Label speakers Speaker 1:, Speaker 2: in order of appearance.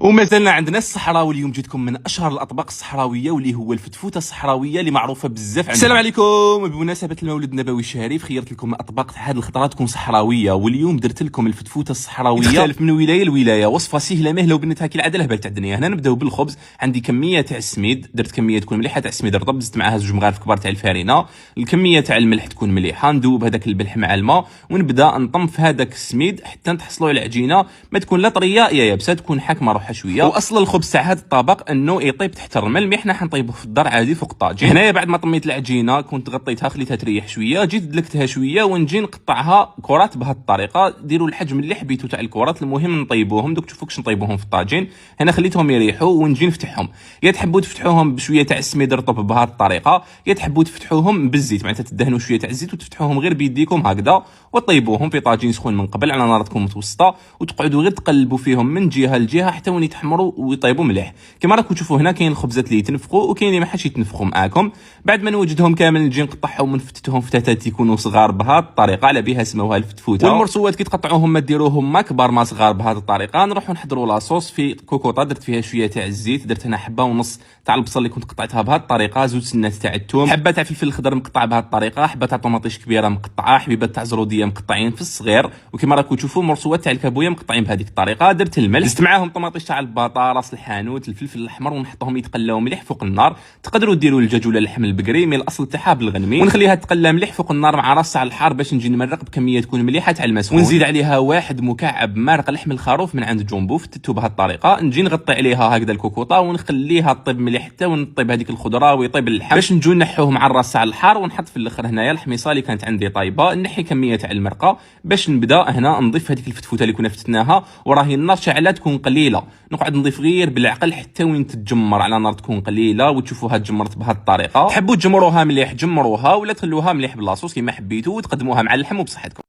Speaker 1: وما زلنا عندنا الصحراء، واليوم جيتكم من اشهر الاطباق الصحراويه واللي هو الفتفوته الصحراويه اللي معروفه بزاف عندنا. السلام عليكم. بمناسبه المولد النبوي الشريف خيرت لكم اطباق هذه الخطره تكون صحراويه، واليوم درت لكم الفتفوته الصحراويه. تختلف من ولايه لولايه، وصفه سهله مهله وبنتها كي العاده لهبال تاع الدنيا. هنا نبداو بالخبز. عندي كميه تاع السميد، درت كميه تكون مليحه تاع السميد رطب، زدت معاها 2 مغارف كبار تاع الفارينه. الكميه تاع الملح تكون مليحه، ندوب هذاك الملح مع الماء ونبدا نطم في هذاك السميد حتى نتحصلوا على عجينه ما تكون لا طريه يا يابسه، تكون حاكمه روحها شويه. واصل الخبز تاع هذا الطبق انه يطيب تحت الرمل، مي حنا حنطيبوه في الدار عادي فوق الطاجين. هنايا بعد ما طميت العجينه كنت غطيتها خليتها تريح شويه، جيت دلكتها شويه ونجي نقطعها كرات بهذه الطريقه. ديروا الحجم اللي حبيتو تاع الكرات، المهم نطيبوهم. دوك تشوفوا كش نطيبوهم في الطاجين. هنا خليتهم يريحوا ونجي نفتحهم. يا تحبوا تفتحوهم بشويه تاع السميد رطب بهذه الطريقه، يا تحبوا تفتحوهم بالزيت، معناتها تدهنوا شويه تاع الزيت وتفتحوهم غير بيديكم هكذا وطيبوهم في طاجين سخون من قبل على نار تكون متوسطه، وتقعدوا غير تقلبوا فيهم من جهه لجهه حتى وين يتحمروا ويطيبوا مليح. كما راكم تشوفوا هنا كاين الخبزات اللي يتنفخوا وكاين اللي ما حاش يتنفخوا معاكم. بعد ما نوجدهم كامل نجي نقطعهم ونفتتهم فتاتات يكونوا صغار بهذه الطريقه، على بها سموها الفتفوته. والمرسوات كي تقطعوهم ما ديروهم ما كبار ما صغار بهذه الطريقه. نروحوا نحضروا لاصوص في كوكوطه، درت فيها شويه تاع الزيت، درت هنا حبه ونص تاع البصل اللي كنت قطعتها بهذه الطريقه، 2 سنات تاع الثوم، حبه تاع فلفل الخضر مقطع بهذه الطريقه، حبه تاع طوماطيش كبيره مقطعه، حبيبات تاع زروديه مقطعين في الصغير، وكما راكم تشوفوا مرسوات تاع الكابويه مقطعين بهذيك الطريقه. درت الملح، زدت معاهم طوماطيش تاع البطاطا، راس الحانوت، الفلفل الاحمر، ونحطهم يتقلاو مليح فوق النار. تقدروا ديروا الدجاج ولا اللحم البقري، مي الاصل تاعها بالغنمي، ونخليها تقلى مليح فوق النار مع راس تاع الحار باش نجي نمرق بكميه تكون مليحه تاع المسخون. ونزيد عليها 1 مكعب مرق لحم الخروف من عند جومبو فتتو بهذه الطريقه. نجي نغطي عليها هكذا الكوكوطه ونخليها تطيب مليح حتى ونطيب هذيك الخضره ويطيب اللحم باش نجو نحوه مع الراس تاع الحار. ونحط في الاخر هنايا الحميصه اللي كانت عندي طايبه، نحي كميه تاع المرقه باش نبدا هنا نضيف هذيك الفتفوته اللي كنا فتتناها، وراهي النار شاعله تكون قليله. نقعد نضيف غير بالعقل حتى وين تتجمر على نار تكون قليله وتشوفوها تجمرت بهذه الطريقه. تحبوا تجمروها مليح جمروها، ولا تخلوها مليح باللاصوص كما حبيتوا، وتقدموها مع اللحم وبصحتكم.